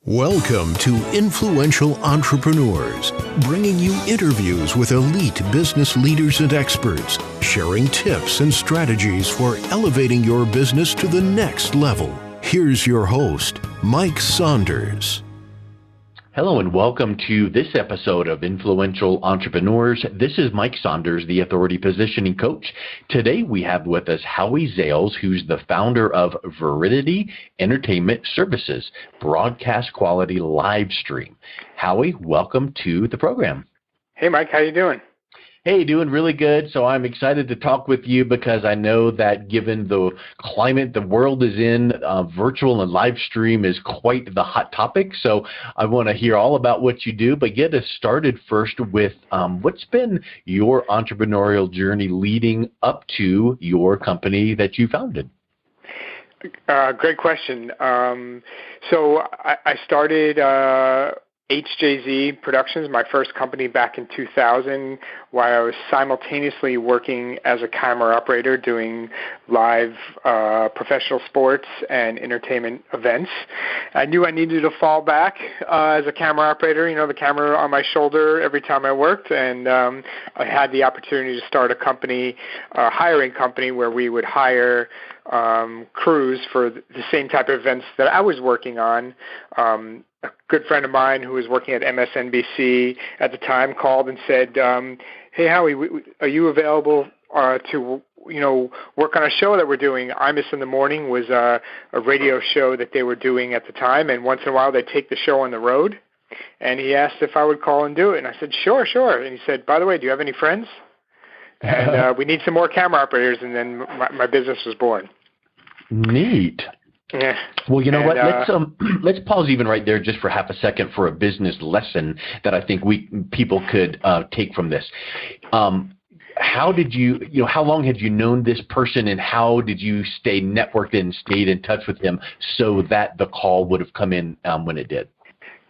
Welcome to Influential Entrepreneurs, bringing you interviews with elite business leaders and experts, sharing tips and strategies for elevating your business to the next level. Here's your host, Mike Saunders. Hello and welcome to this episode of Influential Entrepreneurs. This is Mike Saunders, the Authority Positioning Coach. Today we have with us Howie Zales, who's the founder of Viridity Entertainment Services, broadcast quality live stream. Howie, welcome to the program. Hey Mike, how you doing? Hey, doing really good. So I'm excited to talk with you because I know that given the climate the world is in, virtual and live stream is quite the hot topic. So I want to hear all about what you do, but get us started first with what's been your entrepreneurial journey leading up to your company that you founded? Great question. So I started HJZ Productions, my first company, back in 2000, while I was simultaneously working as a camera operator doing live professional sports and entertainment events. I knew I needed to fall back as a camera operator, the camera on my shoulder every time I worked, and I had the opportunity to start a company, a hiring company, where we would hire crews for the same type of events that I was working on. A good friend of mine who was working at MSNBC at the time called and said, hey, Howie, are you available to work on a show that we're doing? Imus in the Morning was a radio show that they were doing at the time, and once in a while they'd take the show on the road. And he asked if I would call and do it, and I said, sure. And he said, by the way, do you have any friends? And we need some more camera operators, and then my business was born. Neat. Yeah. Well, you know what? Let's pause even right there just for half a second for a business lesson that I think people could take from this. How did how long had you known this person, and how did you stay networked and stayed in touch with him so that the call would have come in when it did?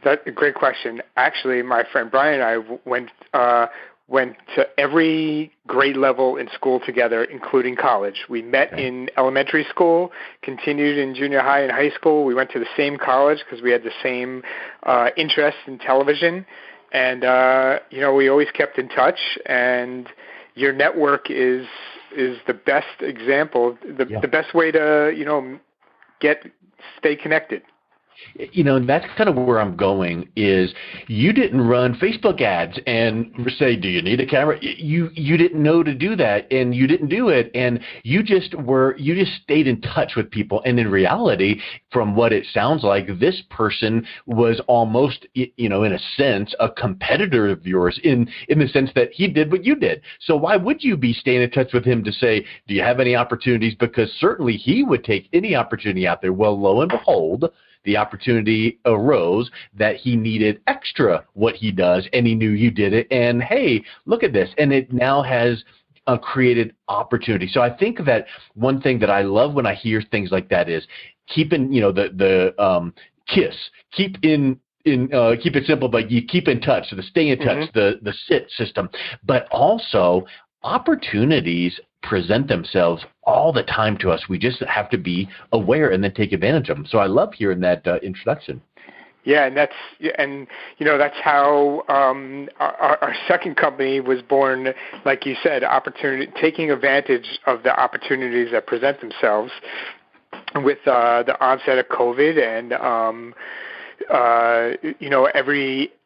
That's a great question. Actually, my friend Brian and I went to every grade level in school together, including college. We met in elementary school, continued in junior high and high school. We went to the same college because we had the same interest in television. And, we always kept in touch. And your network is the best example, the best way to, stay connected. That's kind of where I'm going is you didn't run Facebook ads and say, do you need a camera? You didn't know to do that, and you didn't do it, and you just stayed in touch with people. And in reality, from what it sounds like, this person was almost, in a sense, a competitor of yours in the sense that he did what you did. So why would you be staying in touch with him to say, do you have any opportunities? Because certainly he would take any opportunity out there. Well, lo and behold, the opportunity arose that he needed extra what he does, and he knew you did it, and hey, look at this, and it now has created opportunity. So I think that one thing that I love when I hear things like that is keeping, the KISS, keep it simple, but you keep in touch, so the stay in touch, the SIT system, but also opportunities present themselves all the time to us. We just have to be aware and then take advantage of them. So I love hearing that introduction. Yeah, and that's how our second company was born. Like you said, taking advantage of the opportunities that present themselves with the onset of COVID, and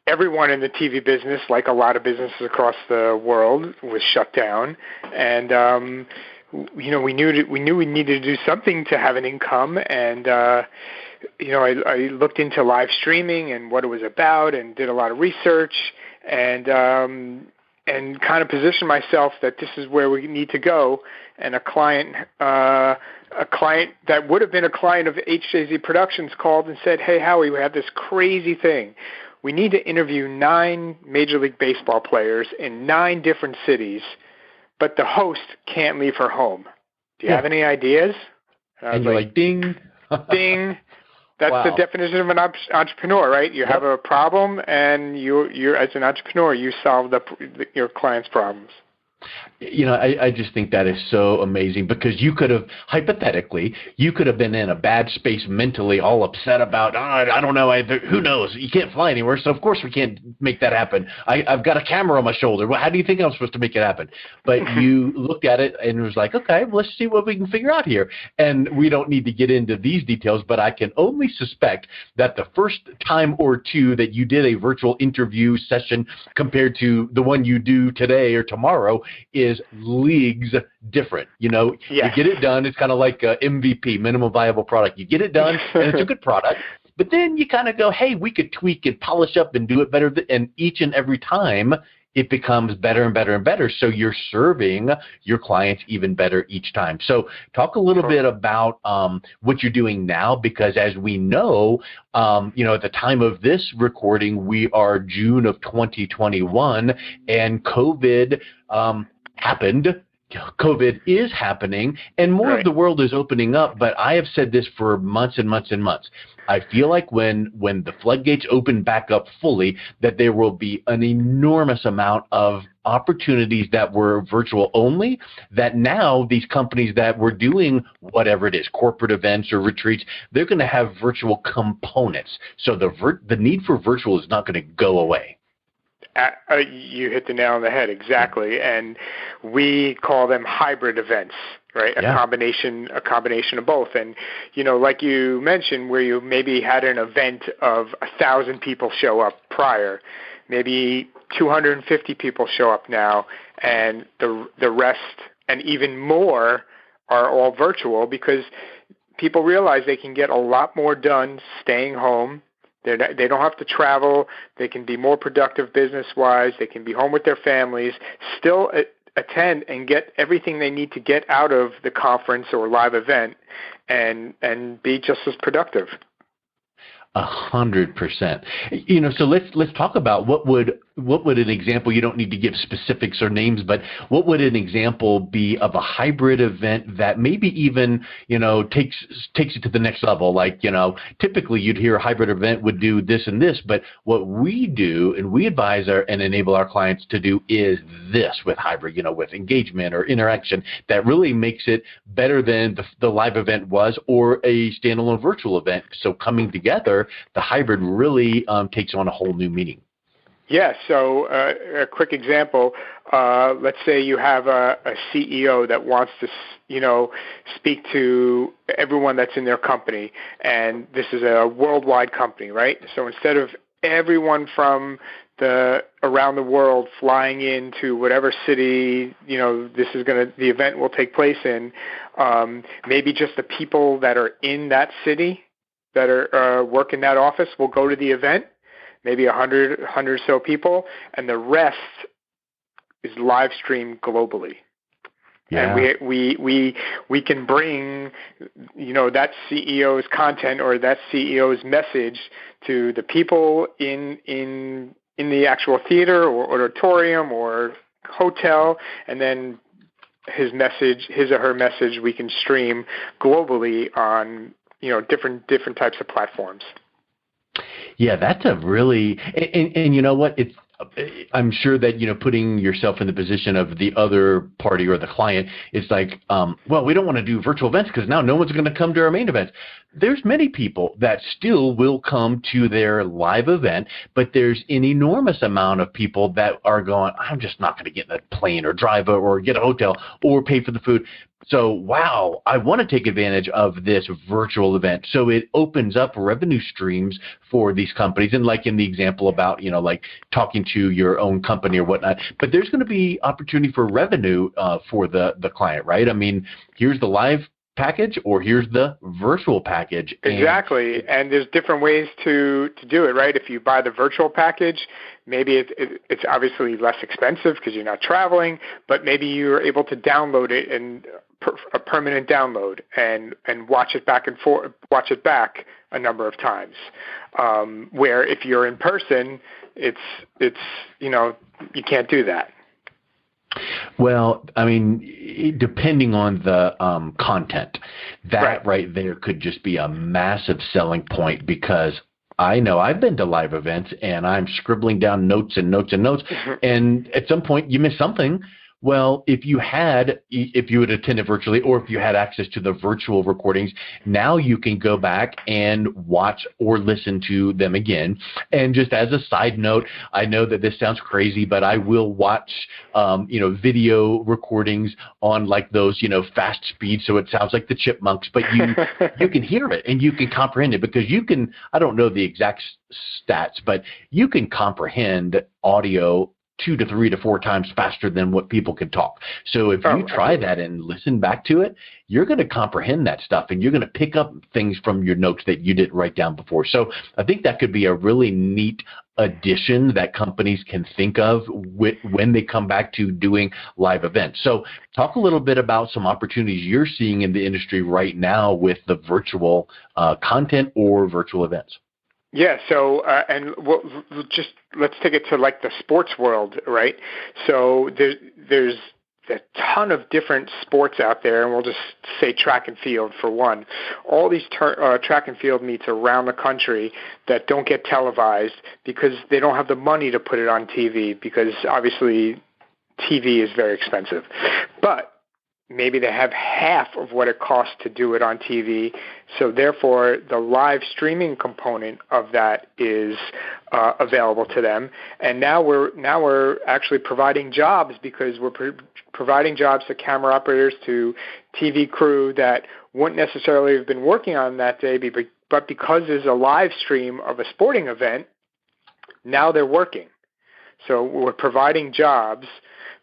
everyone in the TV business, like a lot of businesses across the world, was shut down, and we knew we needed to do something to have an income, and I looked into live streaming and what it was about, and did a lot of research, and kind of positioned myself that this is where we need to go. And a client that would have been a client of HJZ Productions called and said, "Hey Howie, we have this crazy thing. We need to interview 9 Major League Baseball players in 9 different cities, but the host can't leave her home. Do you have any ideas?" And you're like, ding. Ding. That's the definition of an entrepreneur, right? You have a problem, and you're as an entrepreneur, you solve your client's problems. I just think that is so amazing, because you could have, hypothetically, you could have been in a bad space mentally, all upset about, I don't know, who knows? You can't fly anywhere, so of course we can't make that happen. I've got a camera on my shoulder. Well, how do you think I'm supposed to make it happen? But you looked at it and was like, okay, well, let's see what we can figure out here. And we don't need to get into these details, but I can only suspect that the first time or two that you did a virtual interview session compared to the one you do today or tomorrow is leagues different. Yes. You get it done. It's kind of like MVP, minimum viable product. You get it done, and it's a good product. But then you kind of go, hey, we could tweak and polish up and do it better. And each and every time, it becomes better and better and better. So you're serving your clients even better each time. So talk a little bit about what you're doing now, because as we know, at the time of this recording, we are June of 2021, and COVID happened. COVID is happening, and more of the world is opening up, but I have said this for months and months and months. I feel like when the floodgates open back up fully, that there will be an enormous amount of opportunities that were virtual only, that now these companies that were doing whatever it is, corporate events or retreats, they're going to have virtual components. So the need for virtual is not going to go away. You hit the nail on the head, exactly. And we call them hybrid events, right? A combination of both. And, like you mentioned, where you maybe had an event of 1,000 people show up prior, maybe 250 people show up now, and the rest and even more are all virtual, because people realize they can get a lot more done staying home. They don't have to travel. They can be more productive business-wise. They can be home with their families, still attend and get everything they need to get out of the conference or live event, and be just as productive. 100%. So let's talk about what would an example, you don't need to give specifics or names, but what would an example be of a hybrid event that maybe even, takes it to the next level? Like, typically you'd hear a hybrid event would do this and this, but what we do and we advise and enable our clients to do is this with hybrid, with engagement or interaction that really makes it better than the live event was, or a standalone virtual event. So coming together, the hybrid really takes on a whole new meaning. Yeah, so a quick example, let's say you have a CEO that wants to, speak to everyone that's in their company, and this is a worldwide company, right? So instead of everyone from around the world flying into whatever city, the event will take place in, maybe just the people that are in that city that are work in that office will go to the event. Maybe 100 or so people, and the rest is live streamed globally. Yeah. And we can bring, that CEO's content or that CEO's message to the people in the actual theater or auditorium or hotel, and then his or her message we can stream globally on different types of platforms. Yeah, that's a really, and you know what? I'm sure that, putting yourself in the position of the other party or the client, it's like, well, we don't want to do virtual events because now no one's going to come to our main events. There's many people that still will come to their live event, but there's an enormous amount of people that are going, I'm just not going to get in a plane or drive or get a hotel or pay for the food. So, wow, I want to take advantage of this virtual event. So it opens up revenue streams for these companies. And like in the example about, like talking to your own company or whatnot, but there's going to be opportunity for revenue for the client, right? I mean, here's the live package or here's the virtual package. Exactly. And there's different ways to do it, right? If you buy the virtual package, maybe it's obviously less expensive because you're not traveling, but maybe you're able to download it and a permanent download and watch it back a number of times. Where if you're in person, it's you can't do that. Well, I mean, depending on the content, that right there could just be a massive selling point, because I know I've been to live events and I'm scribbling down notes and notes and notes, and at some point you miss something. Well, if you had attended virtually, or if you had access to the virtual recordings, now you can go back and watch or listen to them again. And just as a side note, I know that this sounds crazy, but I will watch, video recordings on like those, fast speed, so it sounds like the chipmunks, but you can hear it and you can comprehend it, because I don't know the exact stats, but you can comprehend audio 2 to 3 to 4 times faster than what people can talk. So if you try that and listen back to it, you're going to comprehend that stuff, and you're going to pick up things from your notes that you didn't write down before. So I think that could be a really neat addition that companies can think of when they come back to doing live events. So talk a little bit about some opportunities you're seeing in the industry right now with the virtual content or virtual events. Yeah, so let's take it to like the sports world, right? So there's a ton of different sports out there, and we'll just say track and field for one. All these track and field meets around the country that don't get televised because they don't have the money to put it on TV, because obviously TV is very expensive. But maybe they have half of what it costs to do it on TV, so therefore the live streaming component of that is available to them. And now we're actually providing jobs, because we're providing jobs to camera operators, to TV crew that wouldn't necessarily have been working on that day, but because there's a live stream of a sporting event, now they're working. So we're providing jobs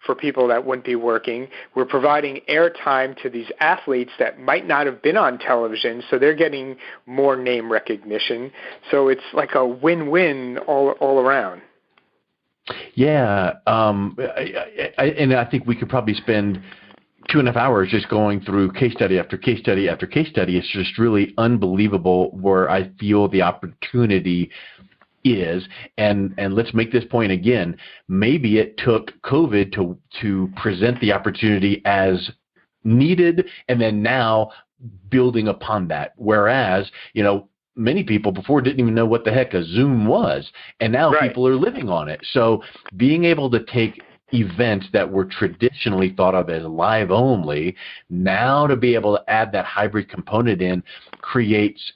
for people that wouldn't be working. We're providing airtime to these athletes that might not have been on television, so they're getting more name recognition. So it's like a win-win all around. Yeah, and I think we could probably spend 2.5 hours just going through case study after case study after case study. It's just really unbelievable where I feel the opportunity is, and let's make this point again. Maybe it took COVID to present the opportunity as needed, and then now building upon that. Whereas, many people before didn't even know what the heck a Zoom was, and now people are living on it. So being able to take events that were traditionally thought of as live only, now to be able to add that hybrid component in, creates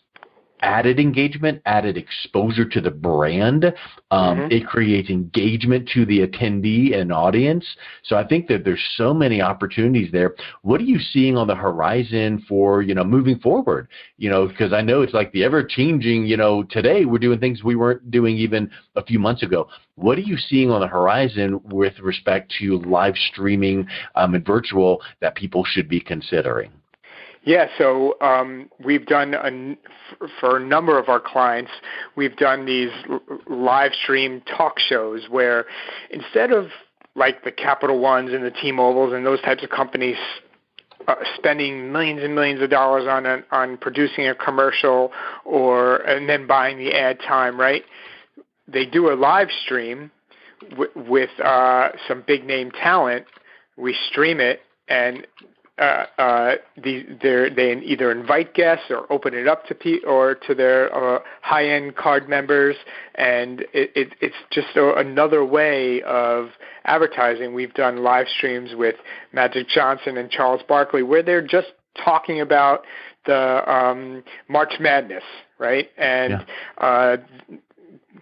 added engagement, added exposure to the brand. It creates engagement to the attendee and audience. So I think that there's so many opportunities there. What are you seeing on the horizon for, moving forward? Because I know it's like the ever-changing, today we're doing things we weren't doing even a few months ago. What are you seeing on the horizon with respect to live streaming and virtual that people should be considering? Yeah, so we've done, for a number of our clients, we've done these live stream talk shows where instead of like the Capital Ones and the T-Mobiles and those types of companies spending millions and millions of dollars on producing a commercial and then buying the ad time, right? They do a live stream with some big name talent. We stream it, and they either invite guests or open it up to their high-end card members, and it's just another way of advertising. We've done live streams with Magic Johnson and Charles Barkley where they're just talking about the March Madness, right? And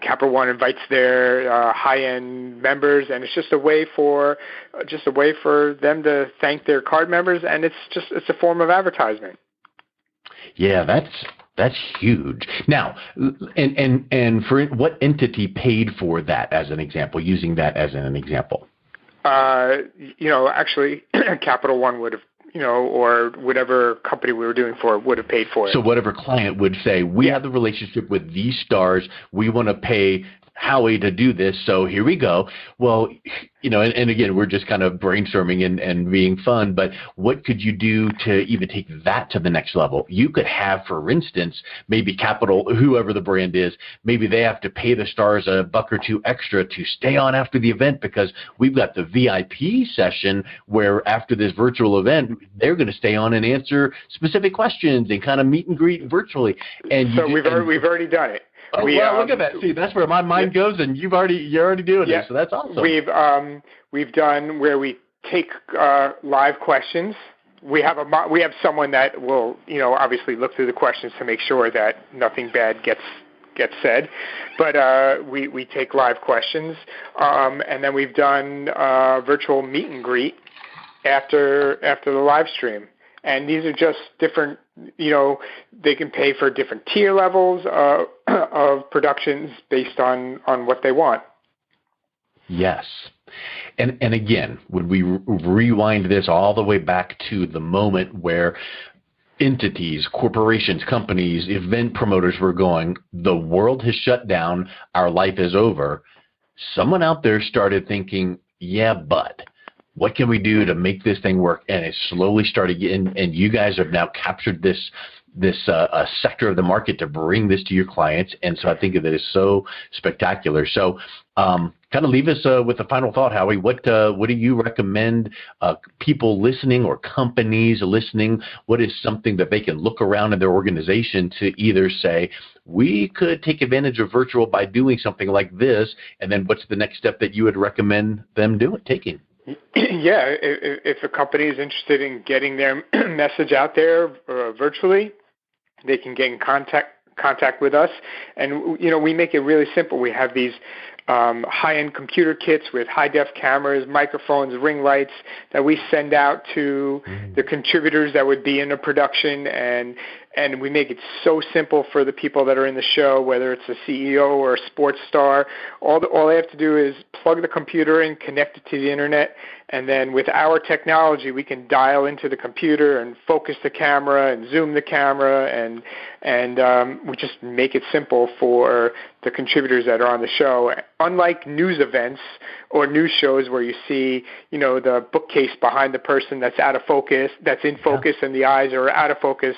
Capital One invites their high-end members, and it's just a way for them to thank their card members, and it's a form of advertisement. Yeah, that's huge. Now, and for what entity paid for that as an example? Using that as an example. Actually, Capital One would have. Or whatever company we were doing for would have paid for it. So whatever client would say, we have the relationship with these stars, we want to pay Howie to do this, so here we go. Well, and again, we're just kind of brainstorming and being fun, but what could you do to even take that to the next level? You could have, for instance, maybe Capital, whoever the brand is, maybe they have to pay the stars $1 or $2 extra to stay on after the event, because we've got the VIP session where after this virtual event, they're going to stay on and answer specific questions and kind of meet and greet virtually. And so we've already done it. Oh, well, look at that. See, that's where my mind goes, and you're already doing it, so that's awesome. We've done where we take live questions. We have someone that will, obviously look through the questions to make sure that nothing bad gets said. But we take live questions, and then we've done virtual meet and greet after the live stream. And these are just different, they can pay for different tier levels of productions based on what they want. Yes. And again, when we rewind this all the way back to the moment where entities, corporations, companies, event promoters were going, the world has shut down, our life is over, someone out there started thinking, yeah, but what can we do to make this thing work? And it slowly started getting, and you guys have now captured this sector of the market to bring this to your clients. And so I think that is so spectacular. So kind of leave us with a final thought, Howie. What do you recommend people listening or companies listening? What is something that they can look around in their organization to either say, we could take advantage of virtual by doing something like this, and then what's the next step that you would recommend them taking? Yeah, if a company is interested in getting their message out there virtually, they can get in contact with us. And, we make it really simple. We have these high-end computer kits with high-def cameras, microphones, ring lights that we send out to the contributors that would be in a production, and we make it so simple for the people that are in the show, whether it's a CEO or a sports star. All they have to do is plug the computer in, connect it to the internet, and then with our technology, we can dial into the computer and focus the camera and zoom the camera, and we just make it simple for the contributors that are on the show. Unlike news events or news shows where you see, the bookcase behind the person that's out of focus, that's in focus, and the eyes are out of focus,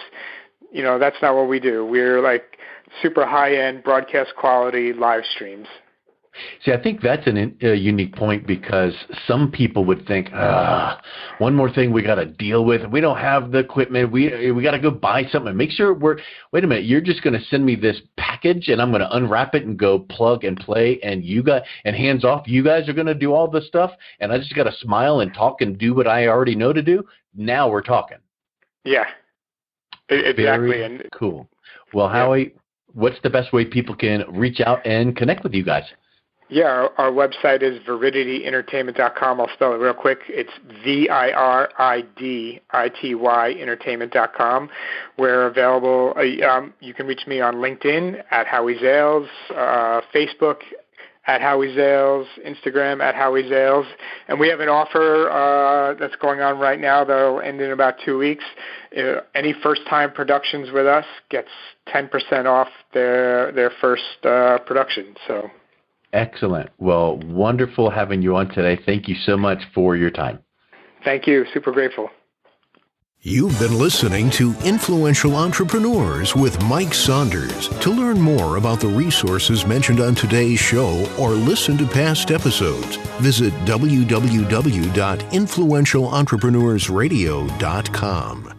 that's not what we do. We're like super high-end broadcast quality live streams. See, I think that's a unique point, because some people would think, one more thing we got to deal with. We don't have the equipment. We got to go buy something. Make sure wait a minute, you're just going to send me this package and I'm going to unwrap it and go plug and play, and hands off, you guys are going to do all the stuff, and I just got to smile and talk and do what I already know to do. Now we're talking. Yeah, exactly. Very cool. Well, Howie, what's the best way people can reach out and connect with you guys? Yeah, our website is ViridityEntertainment.com. I'll spell it real quick. It's VIRIDITY entertainment.com. We're available. You can reach me on LinkedIn at Howie Zales, Facebook at Howie Zales, Instagram at Howie Zales. And we have an offer that's going on right now that will end in about 2 weeks. Any first-time productions with us gets 10% off their first production. So. Excellent. Well, wonderful having you on today. Thank you so much for your time. Thank you. Super grateful. You've been listening to Influential Entrepreneurs with Mike Saunders. To learn more about the resources mentioned on today's show or listen to past episodes, visit www.influentialentrepreneursradio.com.